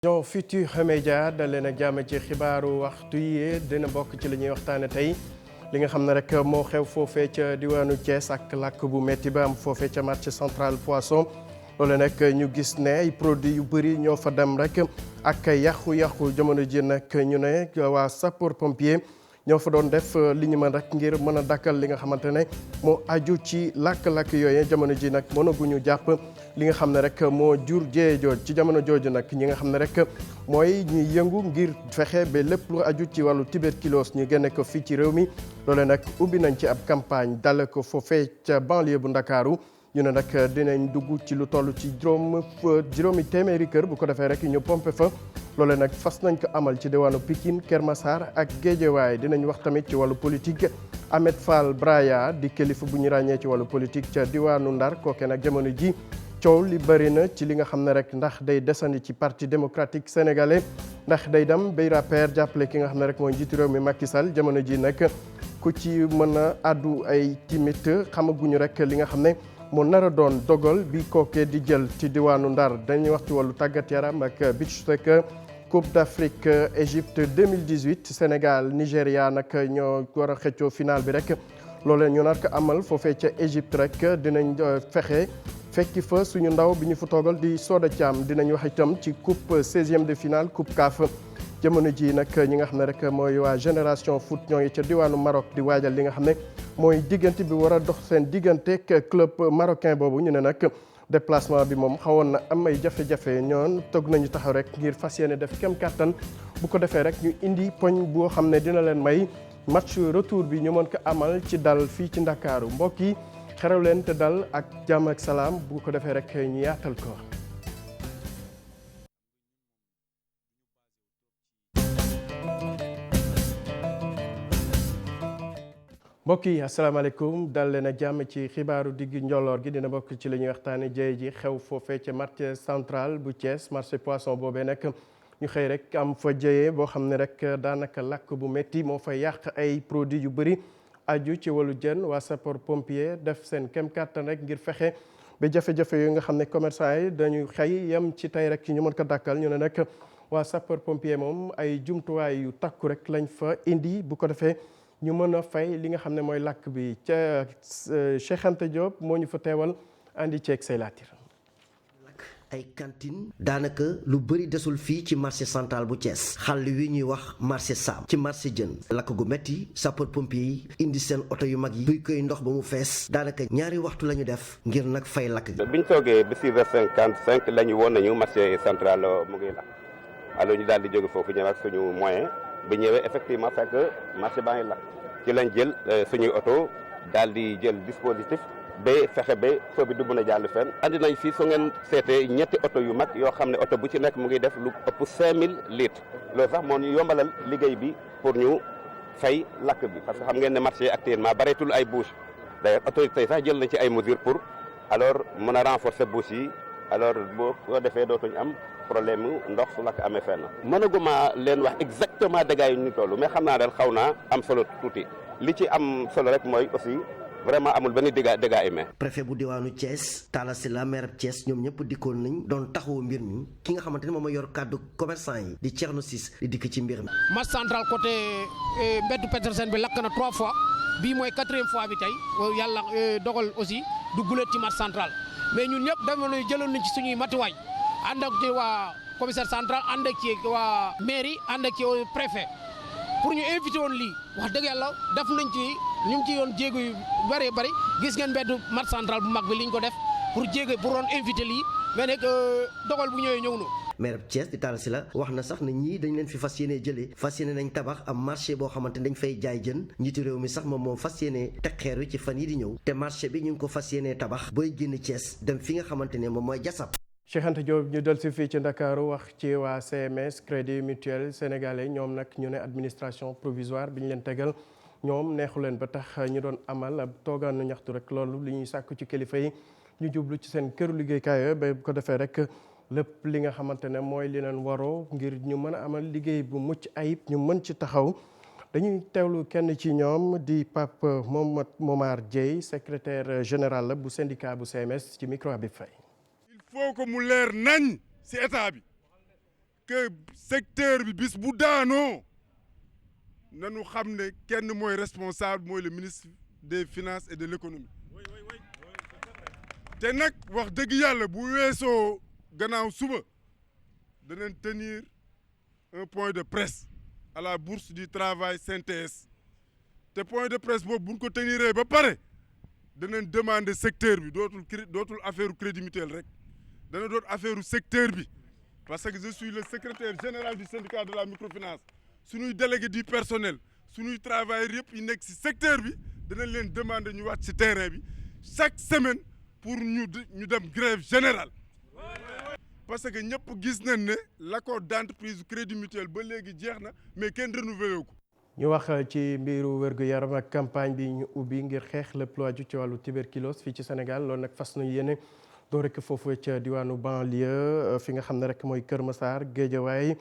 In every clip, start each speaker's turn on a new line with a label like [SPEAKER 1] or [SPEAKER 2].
[SPEAKER 1] Jon Futurs Médias dal leen ak jàmm ci xibaaru waxtu yi dina bokk ci li ñuy waxtaane tey li nga xam ne rek moo xew foofee ca diwaanu Thiès ak làkk bu metti ba am foofee ca marché central poisson loolu nag ñu gis ne ay produits yu bëri ñoo fa dem rek ak yàqu-yàqu jamono ji nag ñu ne waa sapeur pompier ñoo fa doon def li ñu mën rek ngir mën a dakkal li nga xamante ne moo aju ci làkk-làkk yooyu jamono ji nag mënaguñu jàpp li nga xam ne rek moo jur jëye jooj ci jamono jooju nag ñi nga xam ne rek mooy ñuy yëngu ngir fexe ba lépp lu aju ci wàllu tuberculose ñu génne ko fii ci réew mi loole nag ubbi nañ ci ab campagne dale ko foofee ca banlieue bu Ndakaaru ñu ne nag dinañ dugg ci lu toll ci juróomi téeméeri kër bu ko defee rek ñu pompe fa loole nag fas nañ ko amal ci diwaanu Pikine Keur Massar ak Guédiawaye dinañ wax tamit ci wàllu politique Ahmed Fall Braya di kilifa bu ñu ràññee ci wàllu politique ca diwaanu Ndar kooke nag jamono ji coow li bëri na ci li nga xam ne rek ndax day desandi ci parti démocratique sénégalais ndax day dem bay rappeur jàppale ki nga xam ne rek mooy njiitu réew mi Macky Sall jamono ji nag ku ci mën a addu ay timit xamaguñu rek li nga xam ne moo nar a doon dogal bi kookee di jël ci diwaanu Ndar dañuy wax ci wàllu tàggat yaram ak beach soccer Coupe d'Afrique Égypte 2018 Sénégal Nigéria nag ñoo war a xëccoo final bi rek loolee ñu nar ko amal foofee ca Égypte rek dinañ fexe fekki fa suñu ndaw bi ñu fa toogal di Soda Thiam dinañ wax itam ci coupe 16e de finale coupe CAF jamono ji nag ñi nga xam ne rek mooy waa génération foot ñoo ngi ca diwaanu Maroc di waajal li nga xam ne mooy diggante bi war a dox seen diggante club marocain boobu ñu ne nag déplacement bi moom xawoon na am ay jafe-jafe ñoon toog nañu taxaw rek ngir fas yéene def kem kàttan bu ko defee rek ñu indi poñ boo xam ne dina leen may match retour bi ñu mën ko amal ci dal fii ci Ndakaaru mbokk yi xerew leen te dal ak jàmm ak salaam bu ko defee rek ñu yaatal ko. mbokk yi asalaamaaleykum dal leen ak jàmm ci xibaaru digg njolloor gi dina bokk ci la ñuy waxtaane jëye ji xew foofee ca marché central bu Thiès marché poisson boobee nag ñu xëy rek am fa jëye boo xam ne rek daanaka lakk bu métti moo fa yàq ay produits yu bëri aju ci wàllu jën waa sapeur pompier def seen kem kàttan rek ngir fexe ba jafe-jafe yooyu nga xam ne commerçant yi dañu xëy yem ci tey rek ñu mën ko dàkkal ñu ne nag waa sapeur pompier moom ay jumtuwaay yu takku rek lañ fa indi bu ko defee ñu mën a fay li nga xam ne mooy lakk bi ca Cheikh Anta Diop moo ñu fa teewal andi ceeg say laatir
[SPEAKER 2] ay cantine daanaka lu bëri desul fii ci marché central bu Thiès xàll wi ñuy wax marché Sam ci marché jën lakk gu metti sapeur pompier yi indi seen oto yu mag yi duy koy ndox ba mu fees daanaka ñaari waxtu la ñu def ngir nag fay lakk gi.
[SPEAKER 3] biñ toogee ba 6h55 la ñu woon nañu marché central mu ngi lakk alors ñu daal di jóge foofu ñëw ak suñu moyen bi ñëwee effectivement fekk marché baa ngi lakk ci lañ jël suñuy oto daal di jël dispositif ba fexe ba feu bi du mën a jàll fenn andi nañ fii su ngeen seetee ñetti oto yu mag yoo xam ne oto bu ci nekk mu ngi def lu ëpp 5000 litres loolu sax moo ñu yombalal liggéey bi pour ñu fay lakk bi parce que xam ngeen ne marché actuellement bareetul ay bouche d'ailleurs autorité sax jël nañ ci ay mesures pour alors mën a renforcer bouche yi alors boo ko defee dootuñ am problème mu ndox su lakk amee fenn mënaguma leen wax exactement dégâts yi ñu toll mais xam naa daal xaw naa am solo tuuti li ci am solo rek mooy aussi vraiment amul benn dégâts humains.
[SPEAKER 2] préfet bu diwaanu Thiès Talla Sylla maire Thiès ñoom ñëpp dikkoon nañ doon taxawu mbir mi ki nga xamante ne moom mooy yor kàddu commerçant yi di Thierno Ciss di dikk ci mbir mi.
[SPEAKER 4] marché central côté mbeddu Petersen bi lakk na 3 fois bii mooy 4e fois bi tey yàlla dogal aussi du gulet ci marché central mais ñun ñëpp demoon nañu jëloon nañ ci suñuy matuwaay ànd ak ci waa commissaire central ànd ak ci waa mairie ànd ak ci préfet pour ñu invité woon lii wax dëgg yàlla def nañ ci ñu ngi ci yoon jéego yu bëree bëri gis ngeen mbeddu marché central bu mag bi li ñu ko def pour jéego pour doon invité lii mais nag dogal bu ñëwee ñëw na.
[SPEAKER 2] maire Thiès di Talla Sylla wax na sax ne ñii dañ leen fi fas yéenee jëlee fas yéene nañ tabax am marché boo xamante ne dañ fay jaay jën njiitu réew mi sax moom fas yéenee teg xeer wi ci fan yi di ñëw te marché bi ñu ngi ko fas yéenee tabax booy génn Thiès dem fi nga xamante ne moom mooy jasab.
[SPEAKER 1] Cheikh Anta Diop ñu del si fii ci Ndakaaru wax ci waa CMS Crédit Mutuel Sénégalais ñoom nag ñu ne administration provisoire bi ñu leen tegal ñoom neexu leen ba tax ñu doon amal ab toogaanu ñaxtu rek loolu li ñuy sàkku ci kilifa yi ñu jublu ci seen këru liggéeykaay ba bu ko defee rek lépp li nga xamante ne mooy li leen waroo ngir ñu mën a amal liggéey bu mucc ayib ñu mën ci taxaw dañuy teewlu kenn ci ñoom di Pape Momar Dieye secrétaire général bu syndicat bu CMS ci micro bi fay.
[SPEAKER 5] il faut que mu leer nañ ci état bi que secteur bi bis bu daanoo nañu xam ne kenn mooy responsable mooy le ministre des finances et de l'économie te nag wax dëgg yàlla bu weesoo gannaaw suba danañ tenir un point de presse à la bourse du travail CNTS te point de presse boobu buñ ko teniree ba pare danañ demander secteur bi dootul affaire crédit mutuel rek dana doon affaire secteur bi parce que je suis le secrétaire général du syndicat de la microfinance suñuy délégué du personnel suñuy travailleurs yëpp yi nekk ci secteur bi danañ leen demander ñu wàcc ci terrain bi chaque semaine pour ñu dem grève générale parce que ñëpp gis nañ ne l'accord d'entreprise crédit mutuel ba léegi jeex na mais kenn renouvelé ko.
[SPEAKER 1] ñu wax ci mbiru wér-gu-yaram ak campagne bi ñu ubbi ngir xeex lépp lu aju ci wàllu tuberculose fii ci Sénégal loolu nag fas nañu yéene doo rek foofu ca diwaanu banlieue fi nga xam ne rek mooy Kër Massar Guédiawaye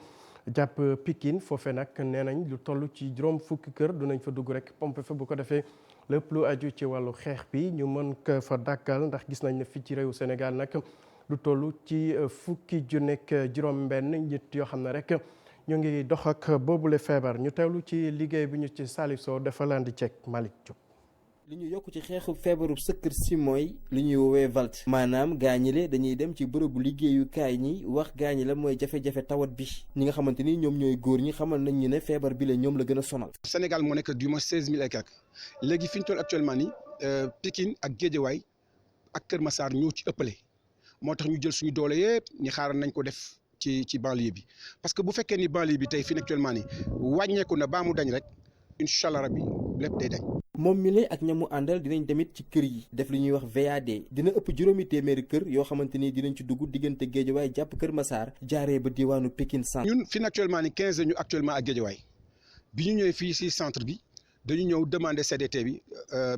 [SPEAKER 1] jàpp Pikine foofe nag nee nañ lu toll ci juróom fukki kër dinañ fa dugg rek pompe fa bu ko defee lépp lu aju ci wàllu xeex bi ñu mën ko fa dàkkal ndax gis nañ ne fii ci réewu Sénégal nag lu toll ci fukki junni ak juróom-benn nit yoo xam ne rek ñu ngi dox ak boobule feebar ñu teewlu ci liggéey bi ñu ci Salif Sow dafa laan di ceeg Malick Diop.
[SPEAKER 6] li ñu yokk ci xeexu feebaru sëkkër si mooy li ñuy woowee VALT maanaam gaañile dañuy dem ci bërëbu liggéeyukaay ñi wax gaañi la mooy jafe-jafe tawat bi ñi nga xamante ni ñoom ñooy góor ñi xamal nañ ñu ne feebar bi la ñoom la gën a sonal.
[SPEAKER 7] Sénégal moo nekk du moins 16000 et quelques léegi fi ñu toll actuellement nii Pikine ak Guédiawaye ak Kër Massar ñoo ci ëppale moo tax ñu jël suñu doole yëpp ñi xaaral nañ ko def ci banlieue bi parce que bu fekkee ni banlieue bi tey fi actuellement nii wàññeeku na baa mu dañ rek incha allah rabbi lépp day dañ.
[SPEAKER 6] moom mi lay ak ñamu àndal dinañ tamit ci kër yi def li ñuy wax VAD dina ëpp juróomi téeméeri kër yoo xamante ni dinañ ci dugg diggante Guédiawaye jàpp Kër Massar jaaree ba diwaanu Pikine centre.
[SPEAKER 7] ñun fi actuellement ni 15 ñu actuellement ak Guédiawaye bi ñu ñëwee fii si centre bi dañu ñëw demander CDT bi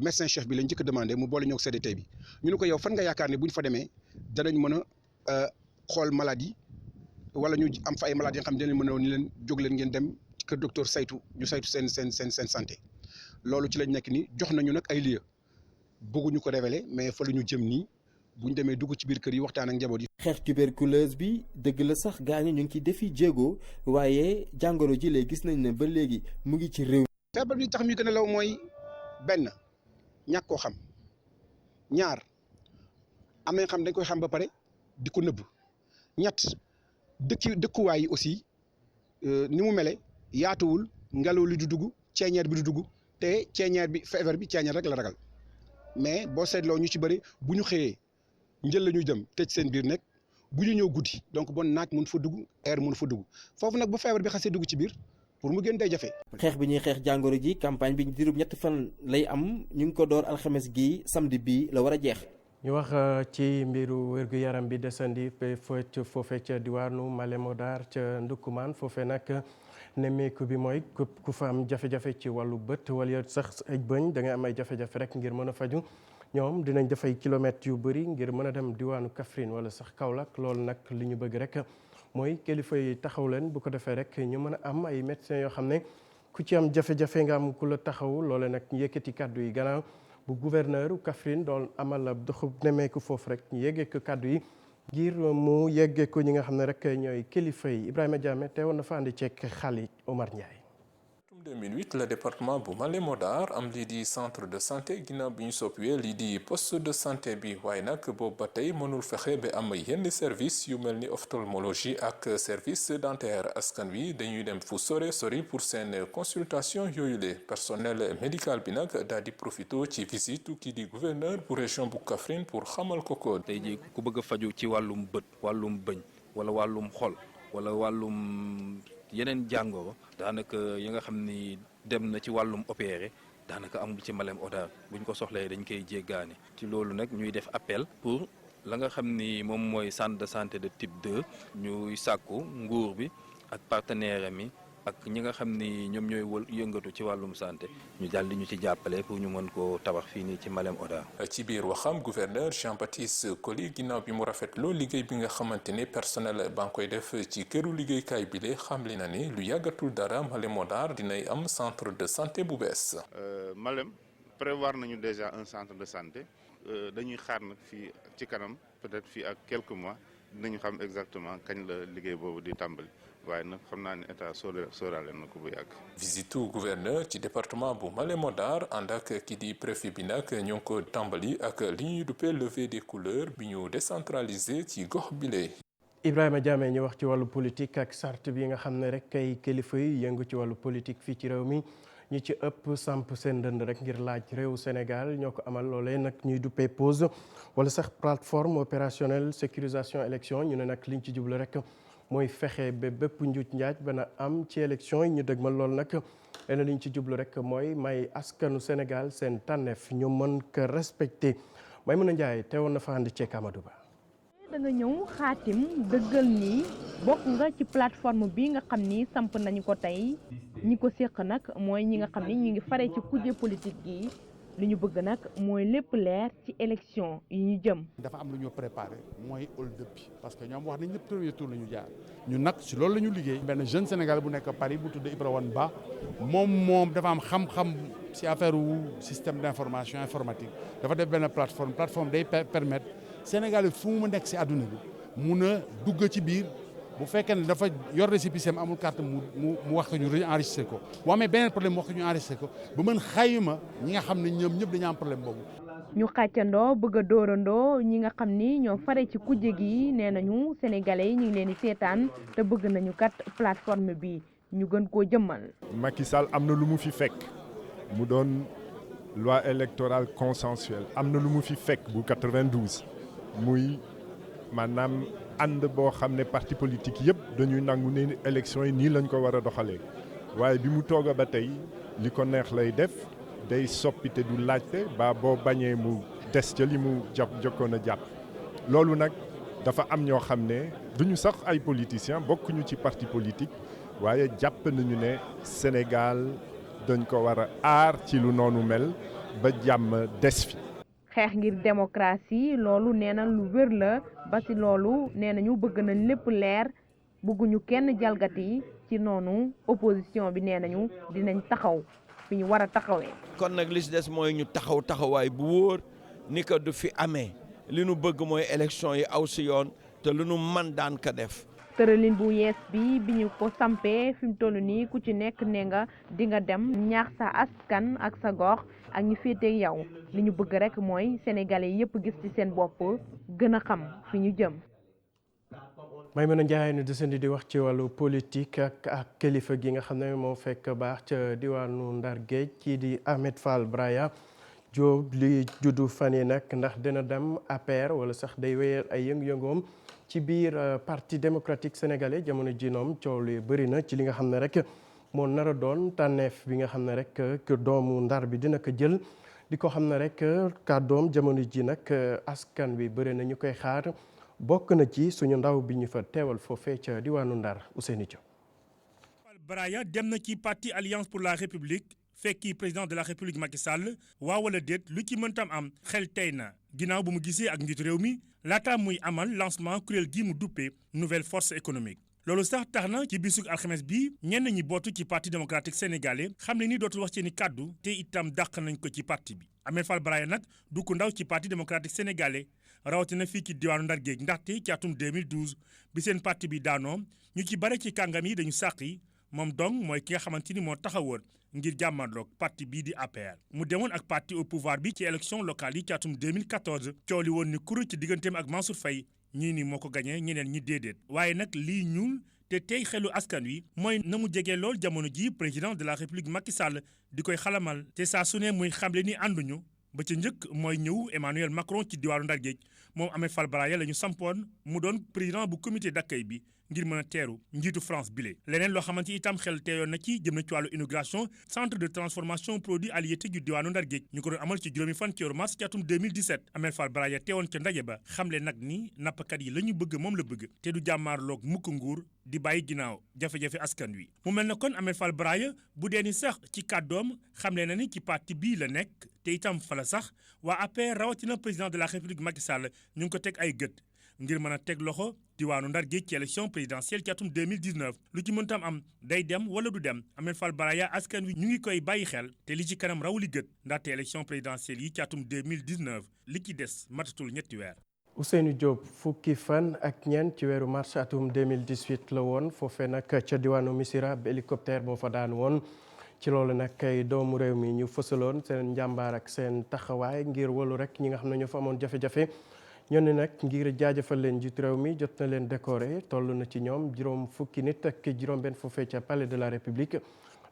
[SPEAKER 7] médecin chef bi lañ njëkk a demandé mu boole ñëw CDT bi ñu ne ko yow fan nga yaakaar ne bu ñu fa demee danañ mën a xool maladie wala ñu am fa ay maladies yoo xam ne dinañ mën a ni leen jóg leen ngeen dem kër docteur saytu ñu saytu seen santé. loolu ci lañ nekk ni jox nañu nag ay lieu bëgguñu ko révéler mais fa la ñu jëm nii bu ñu demee dugg ci biir kër yi waxtaan ak njaboot yi.
[SPEAKER 6] xeex tuberculose bi dëgg la sax gaañu ñu ngi ciy defi jéego waaye jàngoro ji léegi gis nañ ne ba léegi mu ngi ci réew.
[SPEAKER 7] feebar bi tax ñu gën a law mooy benn ñàkk koo xam ñaar am nañ xam dañ koy xam ba pare di ko nëbb ñett dëkkuwaay yi aussi ni mu mele yaatuwul ngelaw li du dugg ceeñeer bi du dugg. te ceeñeer bi feebar bi ceeñeer rek la ragal mais boo seetloo ñu ci bëri bu ñu xëyee njël la ñuy dem tëj seen biir nekk bu ñu ñëw guddi donc bon naaj mun fa dugg air mun fa dugg foofu nag bu feebar bi xasee dugg ci biir pour mu gën day jafe.
[SPEAKER 6] xeex bi ñuy xeex jàngoro ji campagne bi diirub ñetti fan lay am ñu ngi ko door alxames gi samedi bi la war a jeex.
[SPEAKER 1] ñu wax ci mbiru wér-gu-yaram bi desandi foofee ca diwaanu Malem Hodar ca Ndoukoumane foofee nag. nemmeeku bi mooy ku fa am jafe-jafe ci wàllu bët wala sax ay bëñ da nga am ay jafe-jafe rek ngir mën a faju ñoom dinañ def ay kilomètres yu bëri ngir mën a dem diwaanu Kaffrine wala sax Kaolack loolu nag li ñu bëgg rek mooy kilifa yi taxaw leen bu ko defee rek ñu mën a am ay médecins yoo xam ne ku ci am jafe-jafe nga am ku la taxaw loole nag yëkkati kàddu yi gannaaw bu gouverneur Kaffrine doon amal doxub nemmeeku foofu rek ñu yeggee ko kàddu yi ngir mu yeggee ko ñi nga xam ne rek ñooy kilifa yi Ibrahima Diame teewoon na fa andi ceek Xali Omar Ndiaye.
[SPEAKER 8] 2008 le département bu Malem Hodar am lii di centre de santé ginnaaw bi ñu soppiwee lii di poste de santé bi waaye nag boobu ba tey mënul fexe ba am yenn service yu mel ni ophtalmologie ak service dentaire askan wi dañuy dem fu sori pour seen consultation yooyu le personnel médical bi nag daal di profito ci visite kii di gouverneur bu région bu Kaffrine pour xamal ko.
[SPEAKER 9] tey jii ku bëgg a faju ci wàllum bët wàllum bëñ wala wàllum xol wala wàllum yeneen jàngoro daanaka yi nga xam ni dem na ci wàllum opéré daanaka amul ci Malem Hodar buñ ko soxlee dañ koy jéggaane ci loolu nag ñuy def appel pour la nga xam ni moom mooy centre de santé de type 2 ñuy sàkku nguur bi ak partenaire mi ak ñi nga xam ni ñoom ñooy yëngatu ci wàllum santé ñu daal di ñu ci jàppale pour ñu mën koo tabax fii nii ci Malem Hodar.
[SPEAKER 8] ci biir waxam gouverneur Jean-Baptiste Coly ginnaaw bi mu rafetloo liggéey bi nga xamante ni personnel ba nga koy def ci këru liggéeykaay bi le xamle na ni lu yàggatul dara Malem Hodar dinay am centre de santé bu bees.
[SPEAKER 10] Malem prévoir nañu déjà un centre de santé dañuy xaar nag fii ci kanam peut-être fii ak quelques mois dinañu xam exactement kañ la liggéey boobu di tàmbali waaye nag xam naa ne état sóoraale na ko bu yàgg.
[SPEAKER 8] visitu gouverneur ci département bu Malem Hodar ànd ak ki di préfet bi nag ñoo ngi ko tàmbali ak li ñuy duppee levée des couleurs bi ñu décentralisé ci gox bile.
[SPEAKER 1] Ibrahima Diamé ñu wax ci wàllu politique ak sart bi nga xam ne rek kay kilifa yi yëngu ci wàllu politique fii ci réew mi ñi ci ëpp samp seen dënd rek ngir laaj réew Sénégal ñoo ko amal loolee nag ñuy duppee pause wala sax plateforme opérationnelle sécurisation élection ñu ne nag liñ ci jublu rek mooy fexe ba bépp njuuj njaaj ba na am ci élection yi ñu dëgmal loolu nag leneen liñ ci jublu rek mooy may askanu Sénégal seen tànneef ñu mën ko respecté Maïmouna Ndiaye teewoon na fa andi ceek Amadou Ba.
[SPEAKER 11] da nga ñëw xaatim dëggal ni bokk nga ci plateforme bi nga xam ni samp nañu ko tey ñi ko séq nag mooy ñi nga xam ni ñu ngi fare ci kujje politique gi li ñu bëgg nag mooy lépp leer ci élection yi ñu jëm.
[SPEAKER 12] dafa am lu ñu préparé mooy hold-up bi parce que ñoom wax nañ ñëpp premier tour la ñu jaar ñun nag si loolu la ñu liggéey. benn jeune sénégalais bu nekk Paris bu tudd Ibra Wane Ba moom dafa am xam-xam si affaire wu système d'information informatique dafa def benn plateforme day permettre Sénégal fu mu nekk si àdduna bi mun a dugg ci biir bu fekkee ne dafa yor récépissé amul carte mu wax ko ñu enregistré ko bu amee beneen problème mu wax ko ñu enregistré ko ba mën xayma ñi nga xam ne ñoom ñëpp dañu am problème boobu.
[SPEAKER 11] ñu xàccandoo bëgg a dóorandoo ñi nga xam ni ñoo fare ci kujje gi nee nañu sénégalais yi ñu ngi leen di seetaan te bëgg nañu kat plateforme bi ñu gën koo jëmmal.
[SPEAKER 13] Macky Sall am na lu mu fi fekk mu doon loi électorale consensuelle am na lu mu fi fekk bu 92. muy maanaam ànd boo xam ne parti politique yëpp dañuy nangu ne élection yi nii lañ ko war a doxalee waaye bi mu tooga ba tey li ko neex lay def day soppite du laajte ba boo bañee mu des ca li mu jokkoon a jàpp loolu nag dafa am ñoo xam ne duñu sax ay politiciens bokkuñu ci parti politique waaye jàpp nañu ne Sénégal dañ ko war a aar ci lu noonu mel ba jàmm des fi.
[SPEAKER 11] xeex ngir démocratie loolu nee na lu wér la ba ci loolu nee nañu bëgg nañ lépp leer bëgguñu kenn jalgati ci noonu opposition bi nee nañu dinañ taxaw fi ñu war a taxawee.
[SPEAKER 14] kon nag li ci des mooy ñu taxawaay bu wóor ni ko du fi amee li nu bëgg mooy élection yi aw si yoon te lu nu man daan ka def.
[SPEAKER 11] tëralin bu yees bi ñu ko sampee fi mu toll nii ku ci nekk ne nga di nga dem ñaax sa askan ak sa gox ak ñi féeteeg yow li ñu bëgg rek mooy sénégalais yépp gis ci seen bopp gën a xam fi ñu jëm.
[SPEAKER 1] Maïmouna Ndiaye ñu desandi di wax ci wàllu politique ak kilifa gi nga xam ne moo fekk baax ca diwaanu Ndar Géej kii di Ahmed Fall Braya Diop li juddu fan yi nag ndax dina dem APR wala sax day wéyal ay yëngu-yëngoom ci biir parti démocratique sénégalais jamono ji noom coow li bëri na ci li nga xam ne rek moo nar a doon tànneef bi nga xam ne rek que doomu Ndar bi dina ko jël di ko xam ne rek kàddoom jamono ji nag askan wi bëri na ñu koy xaar bokk na ci suñu ndaw bi ñu fa teewal foofee ca diwaanu Ndar Ousseynou Diop.
[SPEAKER 15] Braya dem na ci parti Alliance pour la République fekki président de la République Macky Sall waaw wala déet lu ci mëntam am xel tey na ginnaaw bu mu gisee ak njiitu réew mi laata muy amal lancement kuréel gi mu duppee nouvelle force économique. loolu sax tax na ci bisug alxames bi ñenn ñi bootu ci parti démocratique sénégalais xam ne ni dootul wax ci ni kàddu te itam dàq nañ ko ci parti bi. Ahmed Fall Braya nag du ko ndaw ci parti démocratique sénégalais rawatina fii ci diwaanu Ndar Géej ndaxte ci atum 2012 bi seen parti bi daanoo ñu ci bare ci kàngam yi dañu sàq yi moom dong mooy ki nga xamante ni moo taxawoon ngir jàmmarloog parti bii di APR. mu demoon ak parti au pouvoir bi ci élection locale yi ci atum 2014 coow li woon ni kuru ci digganteem ak Mansour Faye ñii ni moo ko gañee ñeneen ñi déedéet waaye nag lii ñuul te tey xelu askan wi mooy na mu jege lool jamono ji président de la république Macky Sall di koy xalamal te saa su ne muy xamle ni ànduñu ba ca njëkk mooy ñëw Emmanuel Macron ci diwaanu Ndar Géej moom Ahmed Fall Braya la ñu sampoon mu doon président bu comité d'accueil bi ngir mën a teeru njiitu France bile. leneen loo xamante itam xel teeyoon na ci jëm na ci wàllu inauguration centre de transformation produits halieutiques yu diwaanu Ndar Géej ñu ko doon amal ci juróomi fan ci weeru mars ci atum 2017 Ahmed Fall Braya teewoon ca ndaje ba xamle nag ni nappkat yi la ñu bëgg moom la bëgg te du jàmmaarloog mukk nguur di bàyyi ginnaaw jafe-jafe askan wi. mu mel na kon Ahmed Fall Braya bu dee ni sax ci kàddoom xamle na ni ci parti bii la nekk te itam fa la sax waa APR rawatina président de la république Macky Sall ñu ngi ko teg ay gët ngir mën a teg loxo diwaanu Ndar Géej ci élection présidentielle ci atum 2019 lu ci mëntam am day dem wala du dem Ahmed Fall Braya askan wi ñu ngi koy bàyyi xel te li ci kanam raw li gët ndaxte élection présidentielle yi ci atum 2019 li ci des matatul ñetti weer.
[SPEAKER 1] Ousseynou Diop fukki fan ak ñeent ci weeru mars atum 2018 la woon foofee nag ca diwaanu Missirah ab hélicoptère moo fa daan woon ci loolu nag kay doomu réew mi ñu fësaloon seen njàmbaar ak seen taxawaay ngir wolu rek ñi nga xam ne ñoo fa amoon jafe-jafe ñoon ni nag ngir jaajëfal leen jiitu réew mi jot na leen décoré toll na ci ñoom juróom fukki nit ak juróom-benn foofee ca palais de la république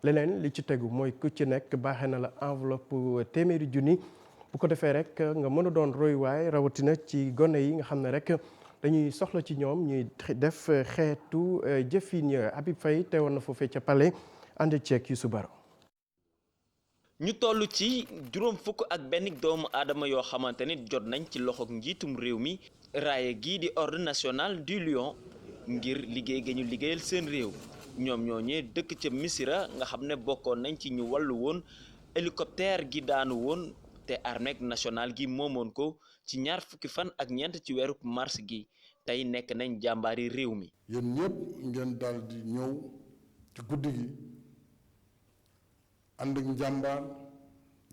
[SPEAKER 1] leneen li ci tegu mooy ku ci nekk baaxee na la enveloppe téeméeri junni bu ko defee rek nga mën a doon royuwaay rawatina ci gone yi nga xam ne rek dañuy soxla ci ñoom ñuy def xeetu jëfin ya Habib Faye teewoon na foofee ca palais ànd ceeg Youssou Baro
[SPEAKER 16] ñu toll ci juróom fukk ak benn doomu aadama yoo xamante ni jot nañ ci loxoog njiitum réew mi raaye gii di ordre national du Lion ngir liggéey ga ñu liggéeyal seen réew ñoom ñooñee dëkk ca Missirah nga xam ne bokkoon nañ ci ñu wàllu woon hélicoptère gi daanu woon te armée nationale gi moomoon ko ci ñaar fukki fan ak ñeent ci weeru mars gi tey nekk nañ jàmbaari réew mi.
[SPEAKER 17] yéen ñëpp ngeen daal di ñëw ci guddi gi ànd ak njàmbaar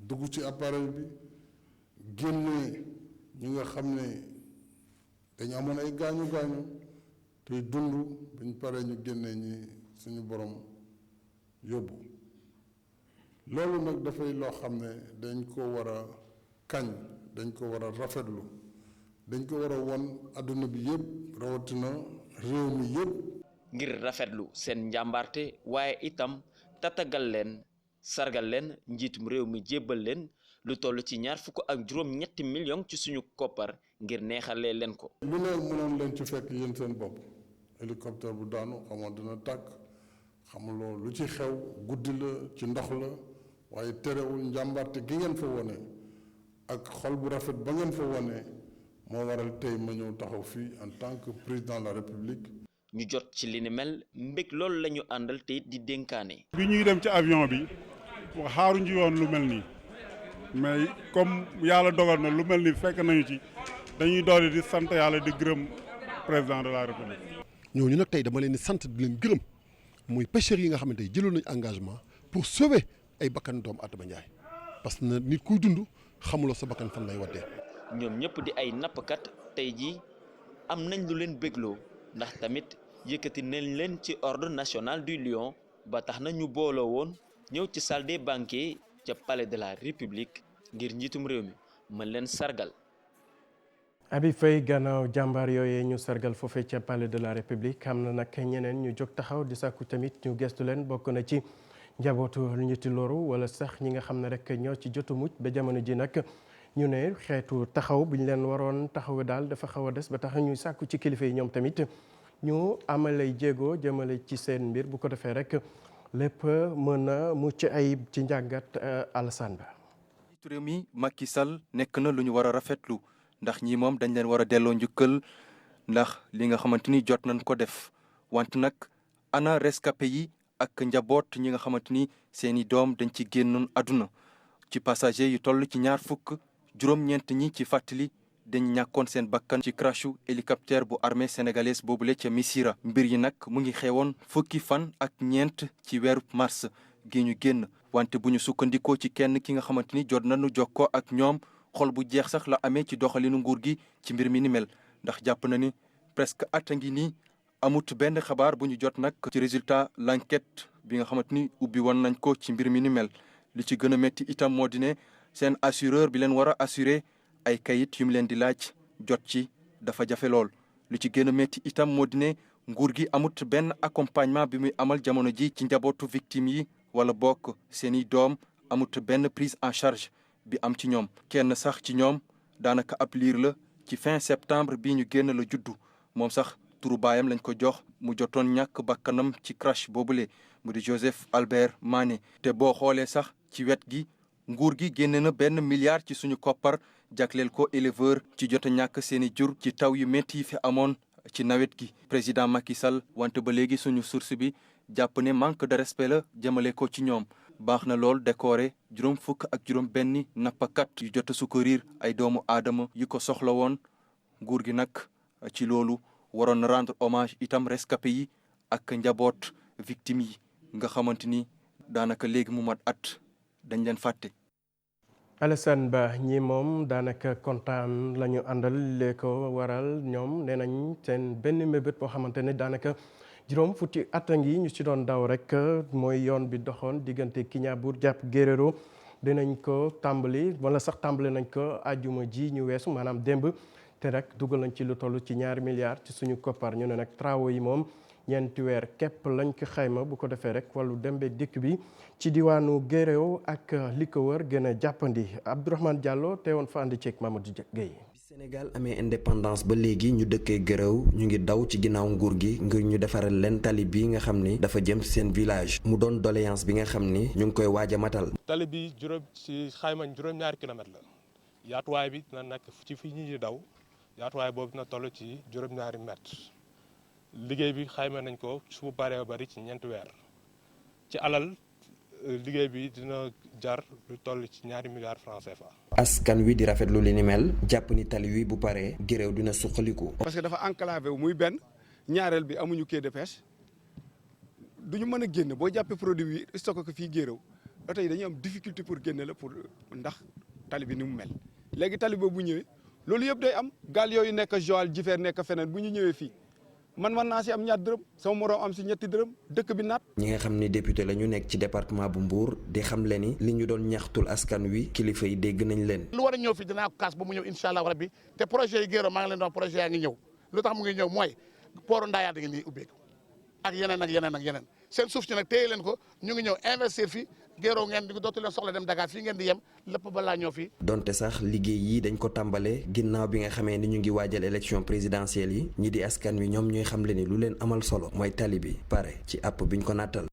[SPEAKER 17] dugg ci appareil bi génne ñi nga xam ne dañu amoon ay gaañu gaañu tey dund buñ paree ñu génne ñi suñu borom yóbbu. loolu nag dafay loo xam ne dañ ko war a kañ dañ ko war a rafetlu dañ ko war a won àdduna bi yëpp rawatina réew mi yëpp. ngir
[SPEAKER 16] rafetlu seen njàmbarte waaye itam tatagal leen sargal leen njiitum réew mi jébbal leen lu toll ci ñaar fukk ak juróom-ñetti millions ci suñu koppar ngir neexalee leen ko.
[SPEAKER 17] lu ne mënoon leen ci fekk yéen seen bopp hélicoptère bu daanu xamoon dina tàkk xamuloo lu ci xew guddi la ci ndox la. waaye terewul njàmbarte gi ngeen fa wone ak xol bu rafet ba ngeen fa wone moo waral tey ma ñëw taxaw fii en tant que président de la république.
[SPEAKER 16] ñu jot ci li ni mel mbég loolu la ñu àndal te di dénkaane.
[SPEAKER 5] bi ñuy dem ci avion bi xaaruñu yoon lu mel nii mais comme yàlla dogal na lu mel ni fekk nañu ci dañuy doole di sant yàlla di gërëm président de la république.
[SPEAKER 18] ñooñu nag tey dama leen di sant di leen gërëm muy pêcheurs yi nga xamante ne jëloon nañu engagement pour sauver. ay bakkan doomu Adama Ndiaye parce que nit kuy dund xamuloo sa bakkan fan lay waddee.
[SPEAKER 16] ñoom ñëpp di ay nappkat tey jii am nañ lu leen bégloo ndax tamit yëkkati nañ leen ci ordre national du Lion ba tax na ñu booloo woon ñëw ci salle des banquets ca palais de la république ngir njiitum réew mi mën leen sargal.
[SPEAKER 1] Habib Faye gannaaw jàmbaar yooyee ñu sargal foofee ca palais de la république am na nag ñeneen ñu jóg taxaw di sàkku tamit ñu gestu leen bokk na ci. njabootu lu ñu ti loru wala sax ñi nga xam ne rek ñoo ci jotu mucc ba jamono ji nag ñu ne xeetu taxaw bi ñu leen waroon taxaw daal dafa xaw a des ba tax ñuy sàkku ci kilifa yi ñoom tamit ñu amalay jéego jëmale ci seen mbir bu ko defee rek lépp mën a mucc ayib ci njàngat Alassane Ba.
[SPEAKER 19] jiitu réew mi Macky Sall nekk na lu ñu war a rafetlu ndax ñi moom dañ leen war a delloo njukkal ndax li nga xamante ni jot nañ ko def wante nag ana rescapé yi. ak njaboot ñi nga xamante ni seeni doom dañ ci génnoon àdduna ci passager yu toll ci ñaar fukk juróom-ñeent ñi ci fàttali dañ ñàkkoon seen bakkan ci crashu hélicoptère bu armée sénégalaise boobule ca Missirah mbir yi nag mu ngi xewoon fukki fan ak ñeent ci weeru mars gi ñu génn wante bu ñu sukkandikoo ci kenn ki nga xamante ni jot nañu jokkoo ak ñoom xol bu jeex sax la amee ci doxalinu nguur gi ci mbir mi ni mel ndax jàpp na ni presque at a ngi nii amut benn xabaar bu ñu jot nag ci résultat l'enquête bi nga xamante ni ubbi woon nañ ko ci mbir mi ni mel li ci gën a métti itam moo di ne seen assureur bi leen war a assurer ay kayit yu mu leen di laaj jot ci dafa jafe lool. li ci gën a métti itam moo di ne nguur gi amut benn accompagnement bi muy amal jamono ji ci njabootu victime yi wala bokk seeni doom amut benn prise en charge bi am ci ñoom. kenn sax ci ñoom daanaka ab liir la ci fin septembre bii ñu génn la juddu moom sax. turu baayam lañ ko jox mu jotoon ñàkk bakkanam ci crash boobule mu di Joseph Albert Mané te boo xoolee sax ci wet gi nguur gi génne na benn milliard ci suñu koppar jagleel ko éleveur ci jot a ñàkk seeni jur ci taw yu métti yi fi amoon ci nawet gi président Macky Sall wante ba léegi suñu source bi jàpp ne manque de respect la jëmale ko ci ñoom baax na lool décoré juróom fukk ak juróom benni nappakat yu jot a secourir ay doomu aadama yu ko soxla woon nguur gi nag ci loolu waroon na rendre hommage itam rescapé yi ak njaboot victimes yi nga xamante ni daanaka léegi mu mat at dañ leen fàtte.
[SPEAKER 1] Alassane Ba ñi moom daanaka kontaan la ñu àndal lee ko waral ñoom nee nañ seen benn mébét boo xamante ne daanaka juróom fukki at a ngi ñu ci doon daw rek mooy yoon bi doxoon diggante Kignanbour jàpp Guerrero dinañ ko tàmbali wala sax tàmbali nañ ko àjjuma ji ñu weesu maanaam démb te nag dugal nañ ci lu toll ci 2 milliards ci suñu koppar ñu ne nag travaux yi moom ñeenti weer képp lañ ko xayma bu ko defee rek wàllu dembe dikk bi ci diwaanu Guéréo ak li ko wër gën a jàppandi Abdourahmane Diallo teewoon fa andi ceeg Mamadou Gueye.
[SPEAKER 20] bi Sénégal amee indépendance ba léegi ñu dëkkee Guéréo ñu ngi daw ci ginnaaw nguur gi ngir ñu defaral leen tali bi nga xam ni dafa jëm seen village mu doon doléance bi nga xam ni ñu ngi koy waaj a matal.
[SPEAKER 21] tali bi juróom-ñaari kilomètre la yaatuwaay bi dina nekk ci fi ñi daw yaatuwaay boobu dina toll ci juróom-ñaari mètre. liggéey bi xayma nañ ko su mu bëree bëri ci 4 weer ci alal liggéey bi dina jar lu toll ci 2 milliards francs CFA.
[SPEAKER 20] askan wi di rafetlu li ni mel jàpp ni tali wi bu paree Guéréo dina suqaliku.
[SPEAKER 22] parce que dafa enclavé wu muy benn ñaareel bi amuñu quai de pêche duñu mën a génn boo jàppee produit yi stocké ko fii Guéréo oto yi dañuy am difficulté pour génne la pour ndax tali bi ni mu mel léegi tali boobu bu ñëwee loolu yëpp day am gaal yooyu nekk Joal Jifeer nekk feneen bu ñu ñëwee fii. man naa si am 2 dërëm sama moroom am si 3 dërëm dëkk bi naat.
[SPEAKER 20] ñi nga xam ni député la ñu nekk ci département bu Mbour di xamle ni li ñu doon ñaxtul askan wi kilifa yi dégg nañ leen.
[SPEAKER 23] lu war a ñëw fii dinaa ko kaas ba mu ñëw incha allah rabbi te projet yi Guéréo maa ngi leen doon projet yaa ngi ñëw lu tax mu ngi ñëw mooy pooru Ndayane da ngi nii ubbeeku ak yeneen seen suuf si nag téye leen ko ñu ngi ñëw investir fi Guéréo ngeen di dootu leen soxla dem Dakar fii ngeen di yem lépp balaa ñëw fii.
[SPEAKER 20] donte sax liggéey yi dañ ko tàmbalee ginnaaw bi nga xamee ni ñu ngi waajal élection présidentielle yi ñi di askan wi ñoom ñooy xamle ni lu leen amal solo mooy tali bi pare ci app biñ ko nattal.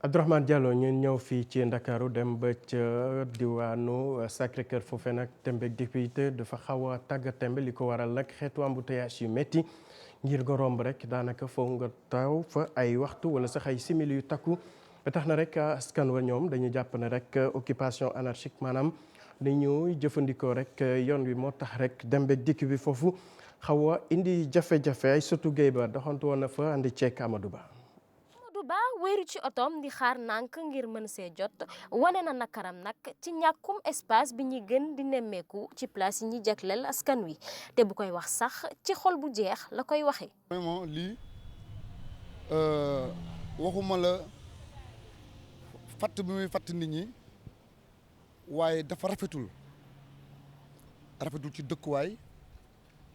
[SPEAKER 1] Abdourahmane Diallo ñu ñëw fii ci Ndakaaru dem ba ca diwaanu Sacré-Cœur foofee nag tembeeg député dafa xaw a tàgga tembe li ko waral nag xeetu embouteillage yu métti ngir nga romb rek daanaka foog nga taw fa ay waxtu wala sax ay simili yu takku ba tax na rek askan wa ñoom dañu jàpp ne rek occupation anarchique maanaam ni ñuy jëfandikoo rek yoon wi moo tax rek dem beeg dikk bi foofu xaw a indi jafe-jafe ay sotu géey ba doxantu woon na fa andi ceek Amadou Ba.
[SPEAKER 24] Amadou Ba wéeru ci otoom di xaar nànk ngir mën see jot wane na nakaram nag ci ñàkkum espace bi ñuy gën di nemmeeku ci place yi ñuy jagleel askan wi te bu koy wax sax ci xol bu jeex la koy waxee.
[SPEAKER 25] vraiment lii waxuma la fatt bi muy fatt nit ñi waaye dafa rafetul ci dëkkuwaay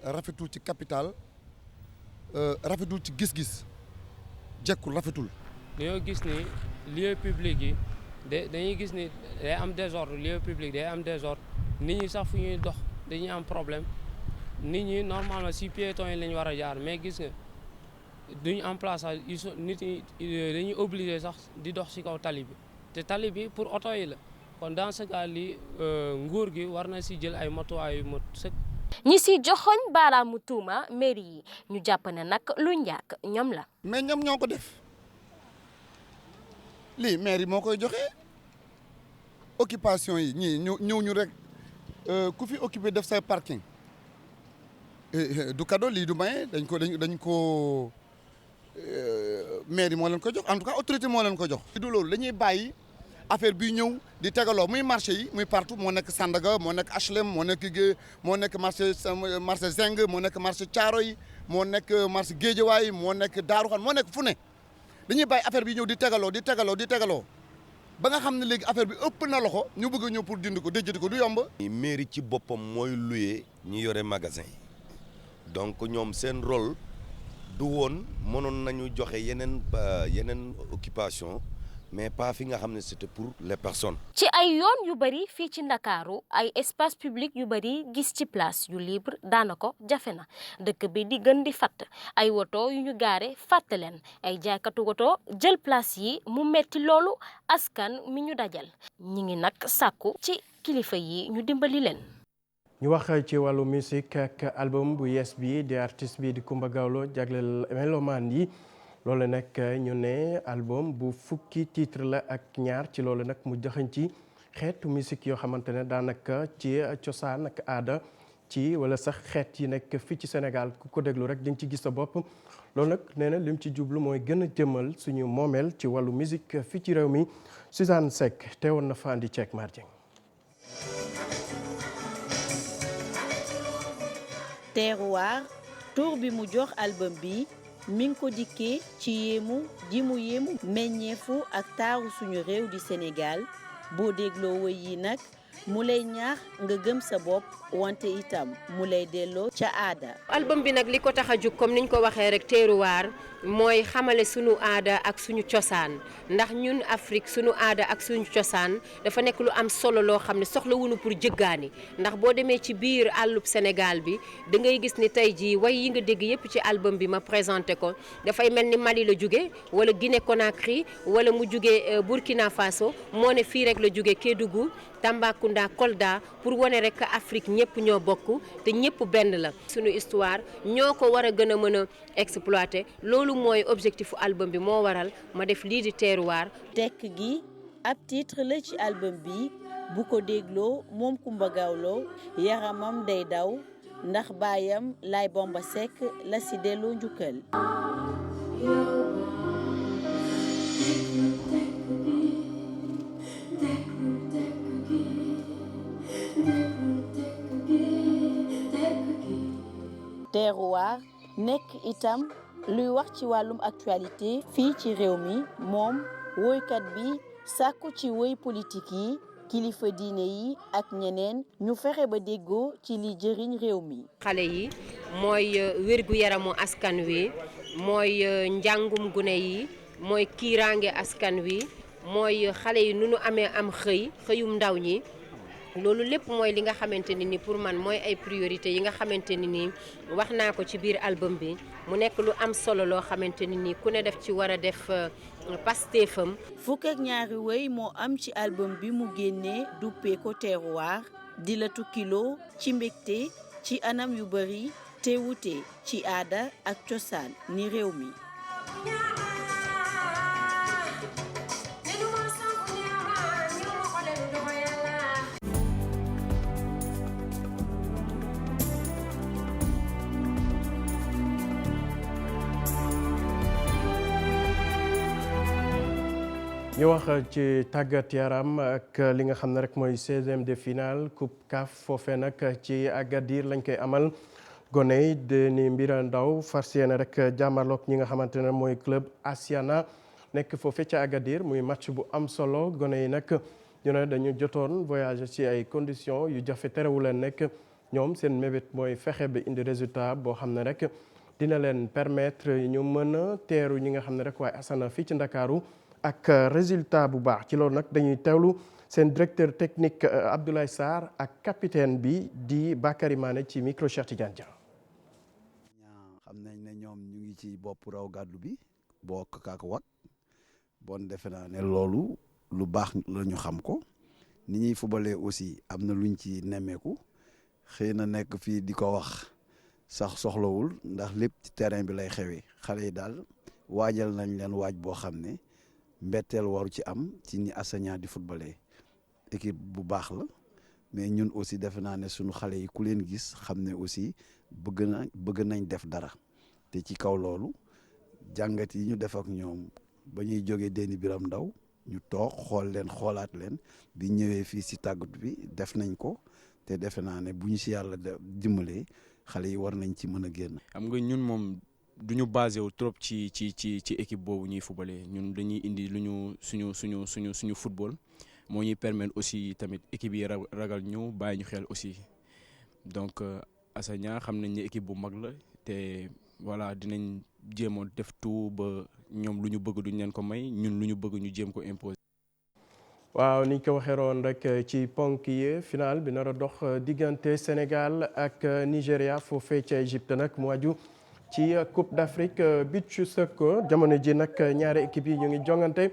[SPEAKER 25] rafetul ci capital rafetul ci gis-gis jekkul rafetul.
[SPEAKER 26] dañoo gis ni lieu public yi dañuy gis ni day am désordre lieu public day am désordre nit ñi sax fu ñuy dox dañuy am problème nit ñi normalement si piétons yi lañ war a jaar mais gis nga duñu en place sax nit ñi dañuy obligé sax di dox si kaw tali bi te tali bi pour oto yi la kon dans ce cas li nguur gi war na si jël ay matuwaay yu mot sëkk.
[SPEAKER 24] ñi si joxoñ baaraamu tuuma mairie yi ñu jàpp ne nag lu njàkk ñoom la.
[SPEAKER 25] mais ñoom ñoo ko def lii mairie moo koy joxe occupation yi ñii ñëw ñu rek ku fi occupé def say parking du cadeau lii du maye dañ ko mairie moo leen ko jox en tout cas autorité moo leen ko jox. du loolu dañuy bàyyi affaire bi ñëw di tegaloo muy marché yi muy partout moo nekk Sandaga moo nekk HLM moo nekk marché Zeng moo nekk marché Thiaroye moo nekk marché Guédiawaye moo nekk Darou Khane moo nekk fu ne dañuy bàyyi affaire bi ñëw di tegaloo ba nga xam ne léegi affaire bi ëpp na loxo ñu bëgg ñëw pour dindi ko déjjati ko du yomb.
[SPEAKER 27] mairie ci boppam mooy louer ñi yore magasin yi donc ñoom seen rôle du woon mënoon nañu joxe yeneen occupation mais pas fi nga xam ne c'était pour les personnes.
[SPEAKER 24] ci ay yoon yu bari fii ci Ndakaaru ay espace public yu bari gis ci place yu libre daanaka jafe na dëkk bi di gën di fatt ay woto yu ñu gaare fàtt leen ay jaaykatu woto jël place yi mu metti loolu askan mi ñu dajal ñi ngi nag sàkku ci kilifa yi ñu dimbali leen.
[SPEAKER 1] ñu wax ci wàllu musique ak album bu yees bi di artiste bi di Coumba Gawlo jagleel melomaan yi. loolu nag ñu ne album bu fukki titre la ak ñaar ci loolu nag mu joxañ ci xeetu musique yoo xamante ne daanaka ci cosaan ak aada ci wala sax xeet yi nekk fii ci Sénégal ku ko déglu rek di nga ci gis sa bopp loolu nag nee na lim ci jublu mooy gën a jëmal suñu moomeel ci wàllu musique fii ci réew mi Suzanne Seck teewoon na fa andi ceek Mar Dieng
[SPEAKER 2] Terroir tur bi mu jox album bi mi ngi ko dikkee ci yéemu ji mu yéemu meññeefu ak taaru suñu réew di Sénégal boo dégloo woy yi nag mu lay ñaax nga gëm sa bopp wante itam mu lay delloo ca aada.
[SPEAKER 3] album bi nag li ko tax a jug comme niñ ko waxee rek Terroir mooy xamale sunu aada ak suñu cosaan ndax ñun Afrique sunu aada ak suñu cosaan dafa nekk lu am solo loo xam ne soxla wuñu pour jëggaani ndax boo demee ci biir àllub Sénégal bi da ngay gis ni tey jii way yi nga dégg yépp ci album bi ma présenté ko dafay mel ni Mali la jóge wala Guinée Conakry wala mu jóge Burkina Faso moo ne fii rek la jóge Kédougou Tambacounda Kolda pour wane rek Afrique ñëpp ñoo bokk te ñëpp benn la suñu histoire ñoo ko war a gën a mën a exploiter loolu mooy objectifu album bi moo waral ma def lii di Terroir.
[SPEAKER 2] tekk gi ab titre la ci album bi bu ko dégloo moom Coumba Gawlo yaramam day daw ndax baayam Laye Bomba Seck la si delloo njukkal. Terroir nekk itam luy wax ci wàllum actualité fii ci réew mi moom woykat bi sàkku ci woy politique yi kilifa diine yi ak ñeneen ñu fexe ba déggoo ci li jëriñ réew mi.
[SPEAKER 3] xale yi mooy wérgu yaramu askan wi mooy njàngum gune yi mooy kiiraange askan wi mooy xale yi nu nu amee am xëyum ndaw ñi. loolu lépp mooy li nga xamante ne ni pour man mooy ay priorité yi nga xamante ne ni wax naa ko ci biir album bi mu nekk lu am solo loo xamante ne ni ku ne def ci war a def pastéefam.
[SPEAKER 2] fukk ak ñaari woy moo am ci album bi mu génnee duppee ko Terroir di la tukkiloo ci mbégte ci anam yu bari te wute ci aada ak cosaan ni réew mi.
[SPEAKER 1] ñu wax ci tàggat yaram ak li nga xam ne rek mooy 16e de finale coupe CAF foofee nag ci Agadir lañ koy amal gone yi de ni Mbira Ndaw fas yéene rek jàmmarloog ñi nga xamante ne mooy club Asiana nekk foofee ca Agadir muy match bu am solo gone yi nag ñu ne dañu jotoon voyage ci ay conditions yu jafe terewu leen nekk ñoom seen mébét mooy fexe ba indi résultat boo xam ne rek dina leen permettre ñu mën a teeru ñi nga xam ne rek waaye Asana fii ci Ndakaaru ak résultat bu baax ci loolu nag dañuy teewlu seen directeur technique Abdoulaye Sarr ak capitaine bi di Bakary Mané ci micro Cheikh Tidiane Dia.
[SPEAKER 4] xam nañ ne ñoom ñu ngi ci bopp raw gàddu bi bokk kaak wak bon defe naa ne loolu lu baax la ñu xam ko ni ñuy fubalee aussi am na luñ ci nemmeeku xëy na nekk fii di ko wax sax soxlawul ndax lépp ci terrain bi lay xewee xale yi daal waajal nañ leen waaj boo xam ne mbetteel waru ci am ci ni Asana di footballé équipe bu baax la mais ñun aussi defe naa ne suñu xale yi ku leen gis xam ne aussi bëgg nañ def dara te ci kaw loolu jàngat yi ñu def ak ñoom ba ñuy jógee Déni Biram Ndaw ñu toog xool leen xoolaat leen bi ñëwee fii si tàggat bi def nañ ko te defe naa ne bu ñu si yàlla dimbalee xale yi war nañ ci mën a génn.
[SPEAKER 6] xam nga ñun moom du ñu basé wu trop ci équipe boobu ñuy footballé ñun dañuy indi lu ñu suñu football moo ñuy permettre aussi tamit équipe yi ragal ñu bàyyi ñu xel aussi donc Asana xam nañ ne équipe bu mag la te voilà dinañ jéem a def tout ba ñoom lu ñu bëgg duñ leen ko may ñun lu ñu bëgg ñu jéem ko imposer.
[SPEAKER 1] waaw ni ñu ko waxee woon rek ci ponk yi final bi nar a dox diggante Sénégal ak Nigéria foofee ca Égypte nag mu waju ci Coupe d'Afrique beach soccer jamono ji nag ñaari équipe yi ñu ngi jongante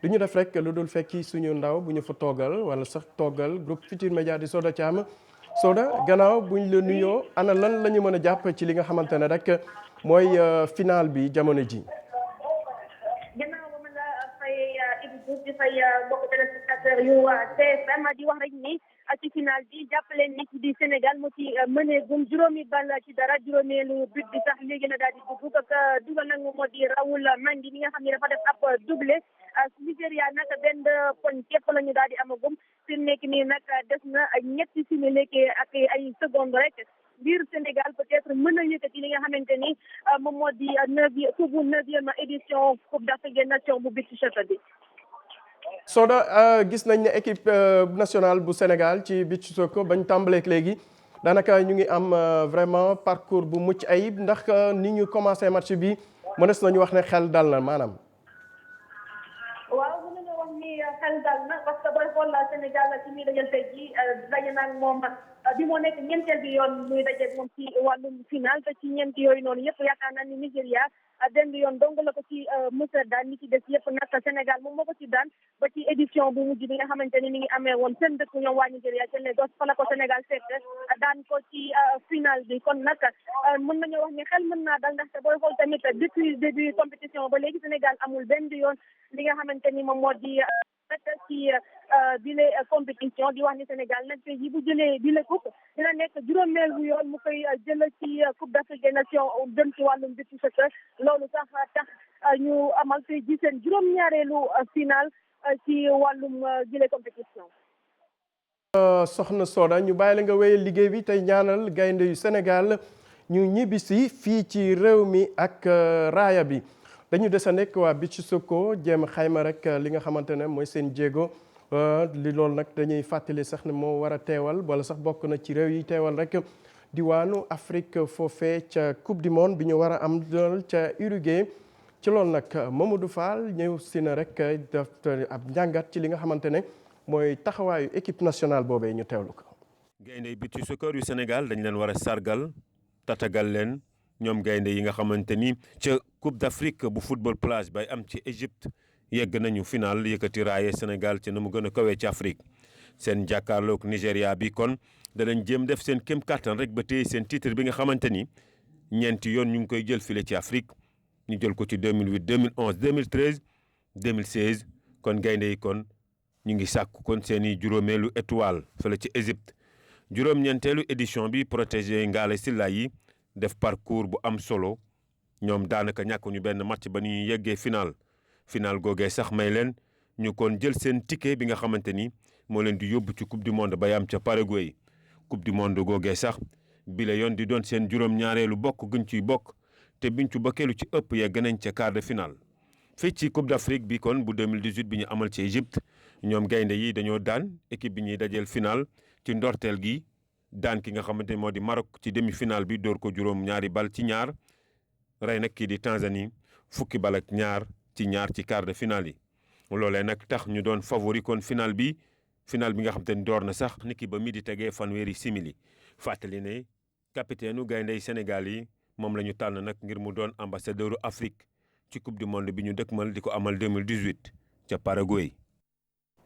[SPEAKER 1] du ñu def rek lu dul fekki suñu ndaw bu ñu fa toogal wala sax toogal groupe Futurs Médias di Soda Thiam Soda gannaaw buñ la nuyoo ana lan la ñu mën a jàpp ci li nga xamante ne rek mooy final bi jamono ji.
[SPEAKER 7] gannaaw ba mën la fay Ibou Diouf di fay mbokk téléspectateur yu TFM di wax rek ni ci final bi jàppaleen ni di Sénégal moo ci mënee gum juróomi bal ci dara juróomeelu but bi sax léegi na daal di dugg ak dugal nag moo di Raoul Mendy mi nga xam ne dafa def ab doublé Nigéria nag benn poñ képp la ñu daal di amagum fi mu nekk nekk nii nag des na ñetti simili ak ay seconde rek ngir Sénégal peut-être mën a yëkkati li nga xamante ni moom moo di neuvième édition Coupe d'Afrique des Nations bu beach soccer bi.
[SPEAKER 1] Soda gis nañ ne équipe nationale bu Sénégal ci beach soccer bañ tàmbaleek léegi daanaka ñu ngi am vraiment parcours bu mucc ayib ndax ni ñu commencé match bi mënees nañu wax ne xel dal na maanaam.
[SPEAKER 7] waaw mën nañoo wax ni xel dal na parce que booy xool Sénégal ci muy dajal tey jii daje nag moom bi moo nekk ñeenteel bi yoon muy dajeeg moom ci wàllum final te ci ñeent yooyu noonu yëpp yaakaar naa ni Nigéria benn yoon dong la ko ci mësa daan ni ci des yëpp nag Sénégal moom moo ko ci daan ba ci édition bu mujj bi nga xamante ni mi ngi amee woon seen dëkk ñoom waa Nigéria ca Lagos fa la ko Sénégal fekk daan ko ci final bi kon nag mën nañoo wax ni xel mën naa dal ndaxte booy xool tamit depuis début compétition ba léegi Sénégal amul benn yoon li nga xamante ni moom moo di ci bile compétition di wax ni Sénégal nag tey jii bu jëlee bile coupe dina nekk juróomeel bu yoon mu koy jël ci Coupe d'Afrique des Nations dem ci wàllum beach soccer loolu sax tax ñu amal tey jii seen juróom-ñaareelu final ci wàllum bile compétition.
[SPEAKER 1] Soxna Soda ñu bàyyi la nga wéyal liggéey bi tey ñaanal gaynde yu Sénégal ñu ñibbisi fii ci réew mi ak raaya bi. dañu des a nekk waa beach soccer jéem xayma rek li nga xamante ne mooy seen jéego li loolu nag dañuy fàttali sax ne moo war a teewal wala sax bokk na ci réew yi teewal rek diwaanu Afrique foofee ca coupe du monde bi ñu war a am dool ca Uruguay ci loolu nag Mamadou Fall ñëw si na rek def ab njàngat ci li nga xamante ne mooy taxawaayu équipe nationale boobee ñu teewlu ko.
[SPEAKER 8] gaynde beach soccer yu Sénégal dañ leen war a sargal tatagal leen. ñoom gaynde yi nga xamante ni ca Coupe d'Afrique bu football plage bay am ci Égypte yegg nañu final yëkkati raaye Sénégal ci na mu gën a kawee ci Afrique seen jàkkaarloog Nigéria bi kon danañ jéem def seen kéem kattan rek ba téye seen titre bi nga xamante ni ñeenti yoon ñu ngi koy jël file ci Afrique ñu jël ko ci 2008 2011 2013 2016 kon gaynde yi kon ñu ngi sàkku kon seen i juróomeelu étoile fële ci Égypte juróom-ñeenteelu édition bi protégé Ngale Sylla yi def parcours bu am solo ñoom daanaka ñàkkuñu benn match ba ñuy yeggee final googee sax may leen ñu kon jël seen ticket bi nga xamante ni moo leen di yóbbu ci coupe du monde ba yam ca Paraguay coupe du monde googee sax bi la yoon di doon seen juróom-ñaareelu bokk gën ciy bokk te biñ ci bokkeelu ci ëpp yegg nañ ca quart de finale fii ci coupe d'Afrique bi kon bu 2018 bi ñu amal ci Égypte ñoom gaynde yi dañoo daan équipe bi ñuy dajeel final ci ndorteel gi daan ki nga xamante ni moo di Maroc ci demi-finale bi door ko juróom ñaari bal ci ñaar rey nag kii di Tanzanie fukki bal ak ñaar ci quart de finale yi loolee nag tax ñu doon favori kon final bi nga xamante ni door na sax niki ba mi di tegee fanweeri simili fàttali ne capitaine u gayndey Sénégal yi moom la ñu tànn nag ngir mu doon ambassadeuru Afrique ci coupe du monde bi ñu dëkkmal di ko amal 2018 ca Paraguay.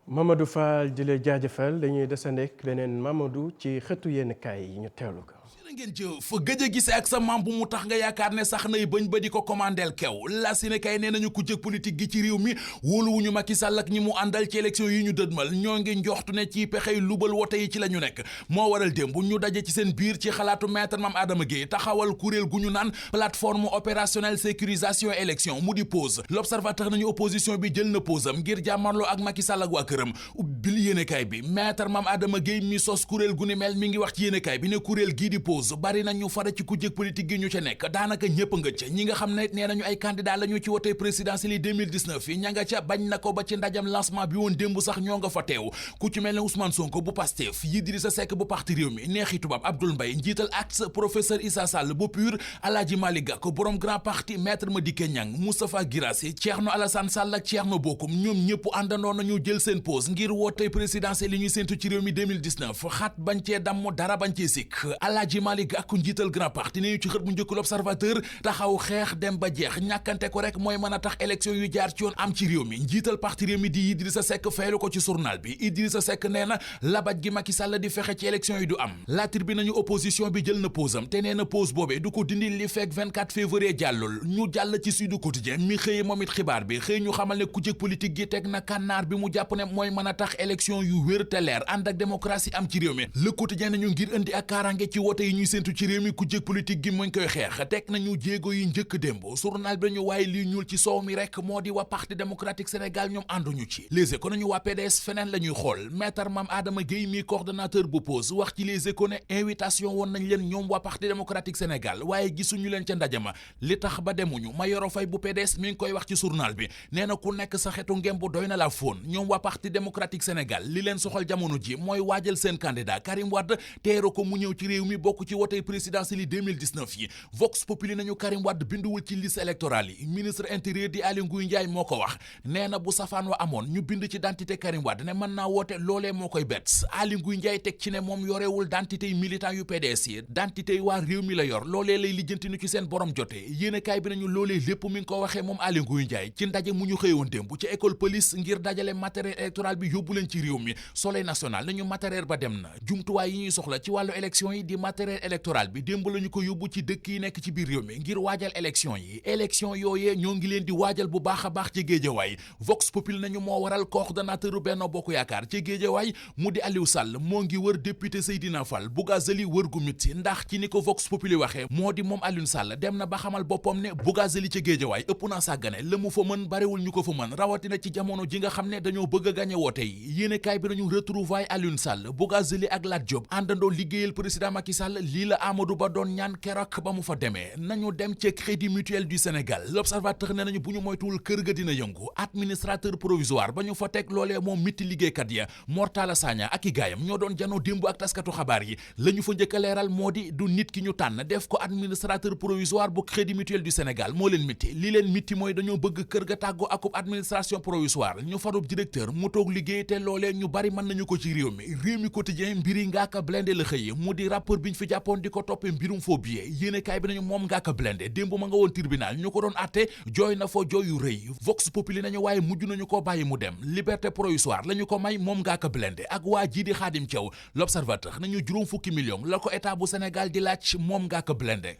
[SPEAKER 1] Mamadou Fall di la jaajëfal dañuy desandek beneen Mamadou ci xëtu yenn kaay yi ñu teewlu ko.
[SPEAKER 9] ngeen jëf gëj a gise ak sa maam bu mu tax nga yaakaar ne sax nay bañ ba di ko commandeel kew la si ne kay nee nañu ku jëg politique gi ci réew mi wóoluwuñu Macky Sall ak ñi mu àndal ci élection yi ñu dëdmal ñoo ngi njoxtu ne ci pexey lubal wote yi ci la ñu nekk moo waral démb ñu daje ci seen biir ci xalaatu maître Mame Adama Gueye taxawal kuréel gu ñu naan plateforme opérationnelle sécurisation élection mu di pause l'observateur nañu opposition bi jël na pause am ngir jàmmarloo ak Macky Sall ak waa këram ubbil yéenekaay bi maître Mame Adama Gueye mi sos kuréel gu ni mel mi ngi wax ci yéenekaay bi ne kuréel gii di pause bari nañu fara ci kujjeg politique gi ñu ca nekk daanaka ñëpp nga ca ñi nga xam ne nee nañu ay candidat la ñu ci wote présidentielle yi 2019 yi ña nga ca bañ na ko ba ci ndajam lancement bi woon démb sax ñoo nga fa teew ku ci mel ne Ousmane Sonko bu Pastef Idrissa Seck bu parti réew mi neexi tubaab Abdoul Mbaye njiital ACS professeur Issa Sall bu PUR Alaaji Malick Gakou borom grand parti maître Madické Niang Moustapha Guirassy Thierno Alassane Sall ak Thierno Bocoum ñoom ñëpp àndandoo nañu jël seen pause ngir wote présidentielle yi ñuy séntu ci réew mi 2019 xat bañ cee damm dara bañ cee sikk Alaaji Malick Gakou njiital grand parti ne ñu ci xët mu njëkk l'Observateur taxaw xeex dem ba jeex ñàkkante ko rek mooy mën a tax élection yu jaar ci yoon am ci réew mi njiital parti réew mi di Idrissa Seck faylu ko ci journal bi Idrissa Seck nee na labaj gi Macky Sall di fexe ci élection yi du am La Tribune nañu opposition bi jël na pause am te nee na pause boobee du ko dindi li fekk 24 février jàllul ñu jàll ci Sud Quotidien mi xëye moom it xibaar bi xëy ñu xamal ne kujje politique gi teg na kànnaar bi mu jàpp ne mooy mën a tax élection yu wér te leer ànd ak démocratie am ci réew mi Le Quotidien nañu ngir indi ak kaaraange ci wote wote yi ñuy séntu ci réew mi ku jëg politique gi muñ koy xeex teg nañu jéego yi njëkk démb journal bi nañu waaye lii ñuul ci soow mi rek moo di waa parti démocratique Sénégal ñoom ànduñu ci Les Échos nañu waa PDS feneen la ñuy xool maître Mame Adama Gueye mi coordonnateur bu pause wax ci Les Échos ne invitation woon nañ leen ñoom waa parti démocratique Sénégal waaye gisuñu leen ca ndaje ma li tax ba demuñu Mayoro Faye bu PDS mi ngi koy wax ci journal bi nee na ku nekk sa xeetu ngem bu doy na la fóon ñoom waa parti démocratique Sénégal li leen soxal jamono ji mooy waajal seen candidat Karim Wade teero ko mu ñëw ci réew mi bokk ci wote présidentielle yi 2019 yi Vox Populi nañu Karim Wade binduwul ci liste électorale yi ministre intérieur di Aly Ngouille Ndiaye moo ko wax nee na bu safaan wa amoon ñu bind ci identité Karim Wade ne mën naa woote loolee moo koy bett Aly Ngouille Ndiaye teg ci ne moom yorewul identité yi militant yu PDS yi identité yi waa réew mi la yor loolee lay lijjanti nu ci seen borom jote yéenekaay bi nañu loolee lépp mi ngi ko waxee moom Aly Ngouille Ndiaye ci ndaje mu ñu xëyoon démb ci école police ngir dajale matériel électoral bi yóbbu leen ci réew mi Soleil national nañu matériel ba dem na jumtuwaay yi ñuy soxla ci wàllu élection yi di matériel électoral bi démb la ñu ko yóbbu ci dëkk yi nekk ci biir réew mi ngir waajal élection yi élection yooyee ñoo ngi leen di waajal bu baax a baax ci Géejawaay Vox Populi nañu moo waral coordonnateur Benno Bokk Yaakaar ci Géejawaay mu di Aliou Sall moo ngi wër député Seydina Fall Bougazeli wër gu mitti ndax ci ni ko Vox Populi waxee moo di moom Aliou Sall dem na ba xamal boppam ne Bougazeli ci Géejawaay ëpp naa sàggane la mu fa mën bariwul ñu ko fa mën rawatina ci jamono ji nga xam ne dañoo bëgg a gañe woote yi yéenekaay bi nañu retrouvaille Aliou Sall Bougazeli ak Lat Diop àndandoo liggéeyal président Macky Sall lii la Amadou Ba doon ñaan keroog ba mu fa demee nañu dem ci Crédit Mutuel du Sénégal L'Observateur ne nañu bu ñu moytuwul kër ga dina yëngu administrateur provisoire ba ñu fa teg loolee moom mitti liggéeykat ya Mortala Sagna ak i gaayam ñoo doon janoo démb ak taskatu xabaar yi la ñu fa njëkk a leeral moo di du nit ki ñu tànn def ko administrateur provisoire bu Crédit Mutuel du Sénégal moo leen mitti li leen mitti mooy dañoo bëgg kër ga tàggoo akub administration provisoire ñu farub directeur mu toog liggéey te loolee ñu bari mën nañu ko ci réew mi quotidien mbiri Ngaaka Blindé la xëy mu di rappeur bi ñu fi jàppoon di ko toppee mbirum faux billet yéenekaay bi nañu moom Ngaaka Blindé démb ma nga woon tribunal ñu ko doon atte jooy na fa jooy yu rëy Vox Populi nañu waaye mujj nañu ko bàyyi mu dem liberté provisoire la ñu ko may moom Ngaaka Blindé ak waa jii di Khadim Thiaw L'Observateur nañu juróom fukki million la ko état bu Sénégal di laaj moom Ngaaka Blindé.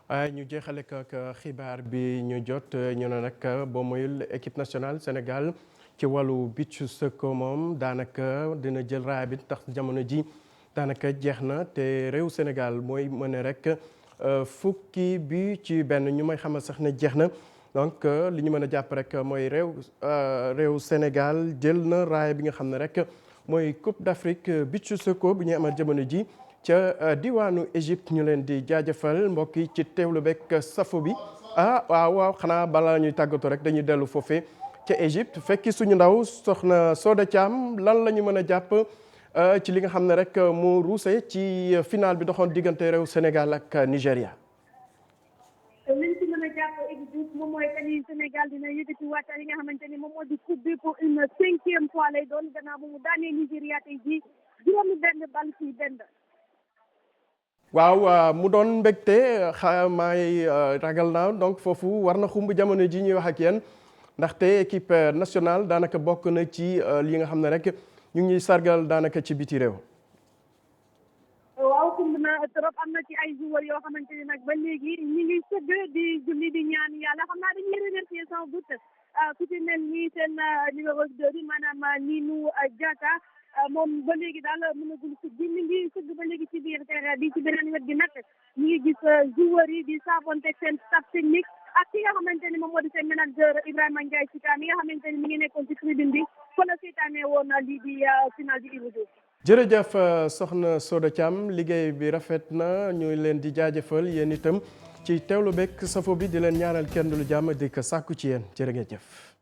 [SPEAKER 1] waaye ñu jeexale ko ak xibaar bi ñu jot ñu ne nag boo moyul équipe nationale Sénégal ci wàllu beach soccer moom daanaka dina jël raaya bi tax jamono ji daanaka jeex na te réew Sénégal mooy mën rek fukki bi ci benn ñu may xamal sax ne jeex na donc li ñu mën a jàpp rek mooy réew Sénégal jël na raaya bi nga xam ne rek mooy Coupe d'Afrique beach soccer bu ñuy amal jamono ji ca diwaanu Égypte ñu leen di jaajëfal mbokk yi ci teewlu beeg safo bi waaw xanaa balaa ñuy tàggatoo rek dañuy dellu foofee ca Égypte fekki suñu ndaw soxna Soda Thiam lan la ñu mën a jàpp ci li nga xam ne rek mu ruuse ci final bi doxoon diggante réew Sénégal ak Nigéria.
[SPEAKER 7] liñ ci mën a jàpp Égypte moom mooy que ni Sénégal dina yëkkati waat li nga xamante ni moom moo di coupe bi pour une 5e fois lay doon gannaaw bu mu daanee Nigéria tey jii juróomi benn bal ci benn.
[SPEAKER 1] waaw mu doon mbégte maay ragal naa donc foofu war na xumb jamono ji ñuy wax ak yéen ndaxte équipe nationale daanaka bokk na ci li nga xam ne rek ñu ngi sargal daanaka ci biti réew.
[SPEAKER 7] waaw xumb na trop am na ci ay joueurs yoo xamante ni nag ba léegi ñi ngi sëgg di julli di ñaan yàlla xam naa dañuy remercier sans doute ku ci mel ni seen numéro 2 bi maanaam Ninou Diatta. moom ba léegi daal mënagul sëgg mi ngi sëgg ba léegi ci biir terrain bi ci beneen wet gi nag ñu ngi gis joueurs yi di savonte seen staff technique ak ki nga xamante ni moom moo di seen manager Ibrahima Ndiaye Sika mi nga xamante ni mi ngi nekkoon ci tribune bi kon la seetaanee woon lii di final bi Ibou Diouf.
[SPEAKER 1] jërëjëf soxna Soda Thiam liggéey bi rafet na ñu leen di jaajëfal yéen itam ci teewlu beeg safo bi di leen ñaanal kenn du lu jàmm di ko sàkku ci yéen jërë ngeen jëf.